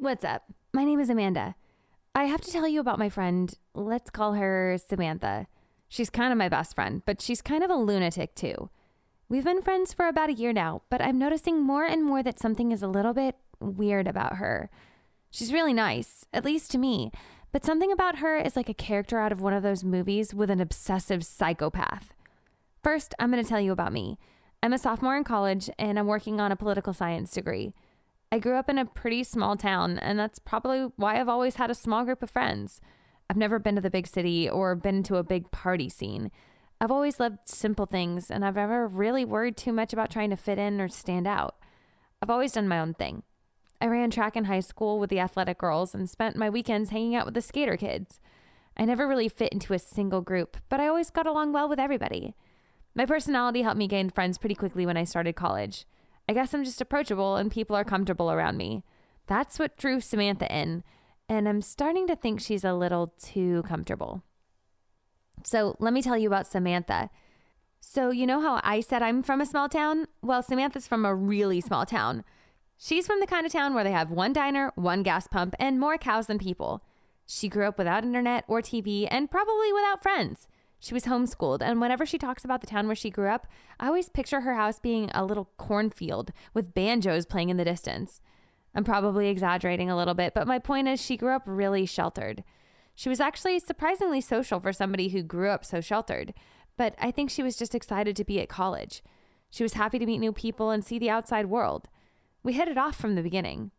What's up? My name is Amanda. I have to tell you about my friend. Let's call her Samantha. She's kind of my best friend, but she's kind of a lunatic too. We've been friends for about a year now, but I'm noticing more and more that something is a little bit weird about her. She's really nice, at least to me, but something about her is like a character out of one of those movies with an obsessive psychopath. First, I'm going to tell you about me. I'm a sophomore in college, and I'm working on a political science degree. I grew up in a pretty small town, and that's probably why I've always had a small group of friends. I've never been to the big city or been to a big party scene. I've always loved simple things, and I've never really worried too much about trying to fit in or stand out. I've always done my own thing. I ran track in high school with the athletic girls and spent my weekends hanging out with the skater kids. I never really fit into a single group, but I always got along well with everybody. My personality helped me gain friends pretty quickly when I started college. I guess I'm just approachable and people are comfortable around me. That's what drew Samantha in, and I'm starting to think she's a little too comfortable. So let me tell you about Samantha. So you know how I said I'm from a small town? Well, Samantha's from a really small town. She's from the kind of town where they have one diner, one gas pump, and more cows than people. She grew up without internet or TV and probably without friends. She was homeschooled, and whenever she talks about the town where she grew up, I always picture her house being a little cornfield with banjos playing in the distance. I'm probably exaggerating a little bit, but my point is she grew up really sheltered. She was actually surprisingly social for somebody who grew up so sheltered, but I think she was just excited to be at college. She was happy to meet new people and see the outside world. We hit it off from the beginning.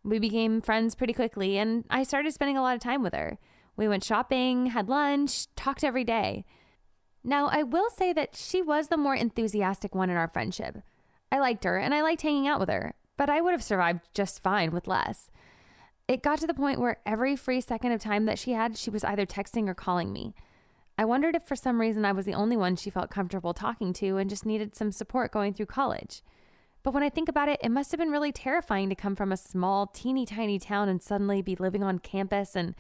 We became friends pretty quickly, and I started spending a lot of time with her. We went shopping, had lunch, talked every day. Now, I will say that she was the more enthusiastic one in our friendship. I liked her, and I liked hanging out with her, but I would have survived just fine with less. It got to the point where every free second of time that she had, she was either texting or calling me. I wondered if for some reason I was the only one she felt comfortable talking to and just needed some support going through college. But when I think about it, it must have been really terrifying to come from a small, teeny tiny town and suddenly be living on campus, and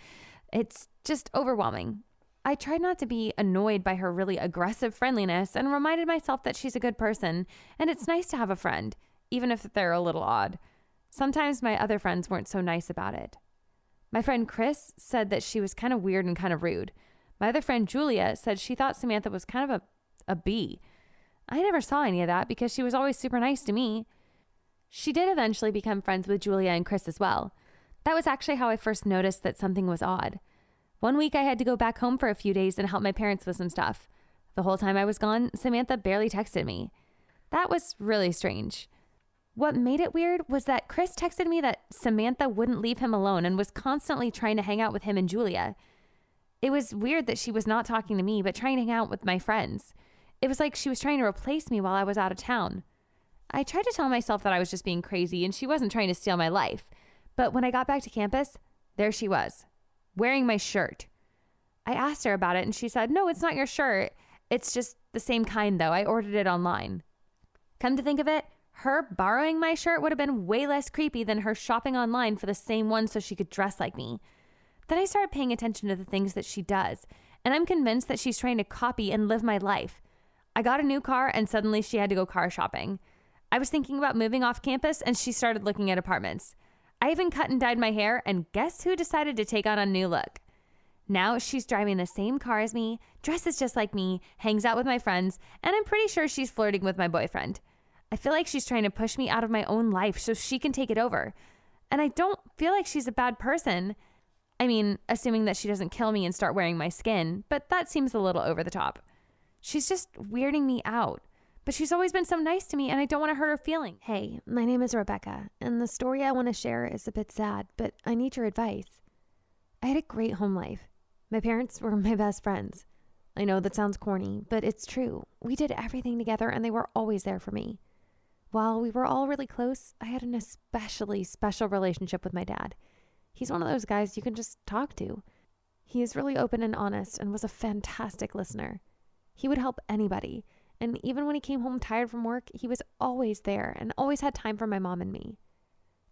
it's just overwhelming. I tried not to be annoyed by her really aggressive friendliness and reminded myself that she's a good person and it's nice to have a friend, even if they're a little odd. Sometimes my other friends weren't so nice about it. My friend Chris said that she was kind of weird and kind of rude. My other friend Julia said she thought Samantha was kind of a bee. I never saw any of that because she was always super nice to me. She did eventually become friends with Julia and Chris as well. That was actually how I first noticed that something was odd. One week I had to go back home for a few days and help my parents with some stuff. The whole time I was gone, Samantha barely texted me. That was really strange. What made it weird was that Chris texted me that Samantha wouldn't leave him alone and was constantly trying to hang out with him and Julia. It was weird that she was not talking to me, but trying to hang out with my friends. It was like she was trying to replace me while I was out of town. I tried to tell myself that I was just being crazy and she wasn't trying to steal my life. But when I got back to campus, there she was, wearing my shirt. I asked her about it and she said, "No, it's not your shirt. It's just the same kind though. I ordered it online." Come to think of it, her borrowing my shirt would have been way less creepy than her shopping online for the same one so she could dress like me. Then I started paying attention to the things that she does, and I'm convinced that she's trying to copy and live my life. I got a new car and suddenly she had to go car shopping. I was thinking about moving off campus and she started looking at apartments. I even cut and dyed my hair, and guess who decided to take on a new look? Now she's driving the same car as me, dresses just like me, hangs out with my friends, and I'm pretty sure she's flirting with my boyfriend. I feel like she's trying to push me out of my own life so she can take it over. And I don't feel like she's a bad person. I mean, assuming that she doesn't kill me and start wearing my skin, but that seems a little over the top. She's just weirding me out. But she's always been so nice to me, and I don't want to hurt her feelings. Hey, my name is Rebecca, and the story I want to share is a bit sad, but I need your advice. I had a great home life. My parents were my best friends. I know that sounds corny, but it's true. We did everything together, and they were always there for me. While we were all really close, I had an especially special relationship with my dad. He's one of those guys you can just talk to. He is really open and honest and was a fantastic listener. He would help anybody. And even when he came home tired from work, he was always there and always had time for my mom and me.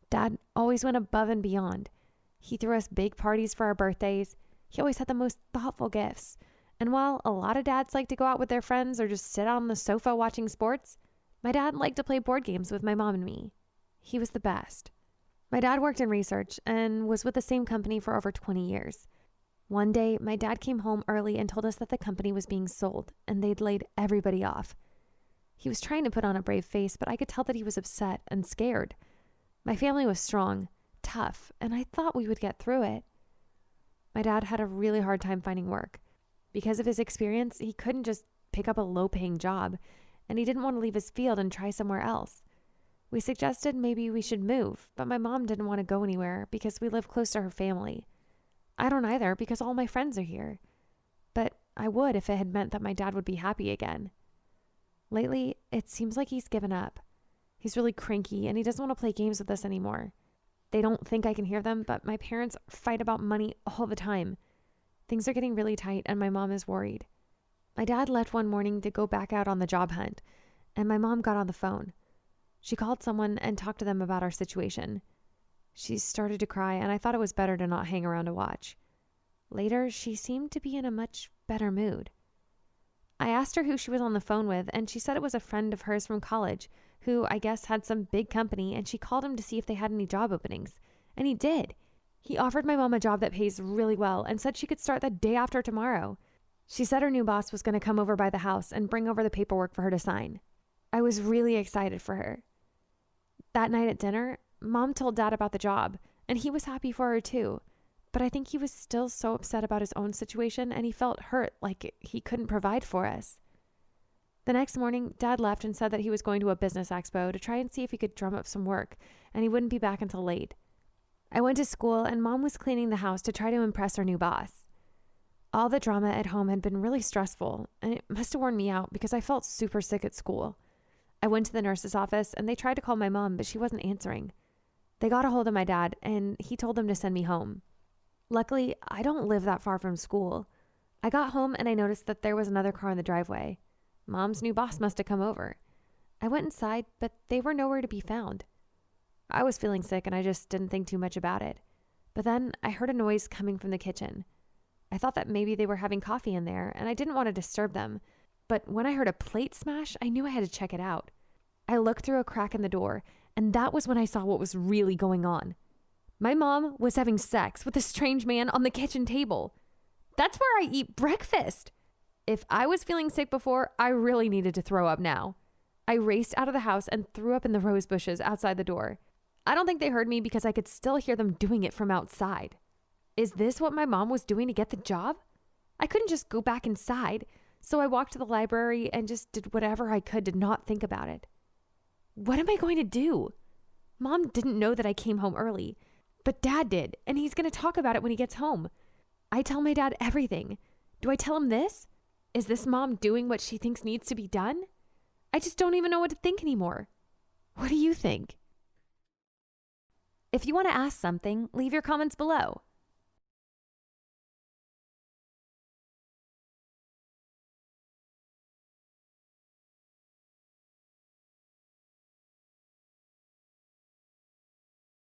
Dad always went above and beyond. He threw us big parties for our birthdays. He always had the most thoughtful gifts. And while a lot of dads like to go out with their friends or just sit on the sofa watching sports, my dad liked to play board games with my mom and me. He was the best. My dad worked in research and was with the same company for over 20 years. One day, my dad came home early and told us that the company was being sold and they'd laid everybody off. He was trying to put on a brave face, but I could tell that he was upset and scared. My family was strong, tough, and I thought we would get through it. My dad had a really hard time finding work. Because of his experience, he couldn't just pick up a low-paying job, and he didn't want to leave his field and try somewhere else. We suggested maybe we should move, but my mom didn't want to go anywhere because we live close to her family. I don't either because all my friends are here. But I would if it had meant that my dad would be happy again. Lately, it seems like he's given up. He's really cranky and he doesn't want to play games with us anymore. They don't think I can hear them, but my parents fight about money all the time. Things are getting really tight and my mom is worried. My dad left one morning to go back out on the job hunt, and my mom got on the phone. She called someone and talked to them about our situation. She started to cry, and I thought it was better to not hang around to watch. Later, she seemed to be in a much better mood. I asked her who she was on the phone with, and she said it was a friend of hers from college who, I guess, had some big company, and she called him to see if they had any job openings. And he did. He offered my mom a job that pays really well and said she could start the day after tomorrow. She said her new boss was going to come over by the house and bring over the paperwork for her to sign. I was really excited for her. That night at dinner, Mom told Dad about the job, and he was happy for her too. But I think he was still so upset about his own situation, and he felt hurt like he couldn't provide for us. The next morning, Dad left and said that he was going to a business expo to try and see if he could drum up some work, and he wouldn't be back until late. I went to school, and Mom was cleaning the house to try to impress her new boss. All the drama at home had been really stressful, and it must have worn me out because I felt super sick at school. I went to the nurse's office, and they tried to call my mom, but she wasn't answering. They got a hold of my dad, and he told them to send me home. Luckily, I don't live that far from school. I got home, and I noticed that there was another car in the driveway. Mom's new boss must have come over. I went inside, but they were nowhere to be found. I was feeling sick, and I just didn't think too much about it. But then I heard a noise coming from the kitchen. I thought that maybe they were having coffee in there, and I didn't want to disturb them. But when I heard a plate smash, I knew I had to check it out. I looked through a crack in the door, and that was when I saw what was really going on. My mom was having sex with a strange man on the kitchen table. That's where I eat breakfast. If I was feeling sick before, I really needed to throw up now. I raced out of the house and threw up in the rose bushes outside the door. I don't think they heard me because I could still hear them doing it from outside. Is this what my mom was doing to get the job? I couldn't just go back inside, so I walked to the library and just did whatever I could to not think about it. What am I going to do? Mom didn't know that I came home early, but Dad did, and he's going to talk about it when he gets home. I tell my dad everything. Do I tell him this? Is this mom doing what she thinks needs to be done? I just don't even know what to think anymore. What do you think? If you want to ask something, leave your comments below.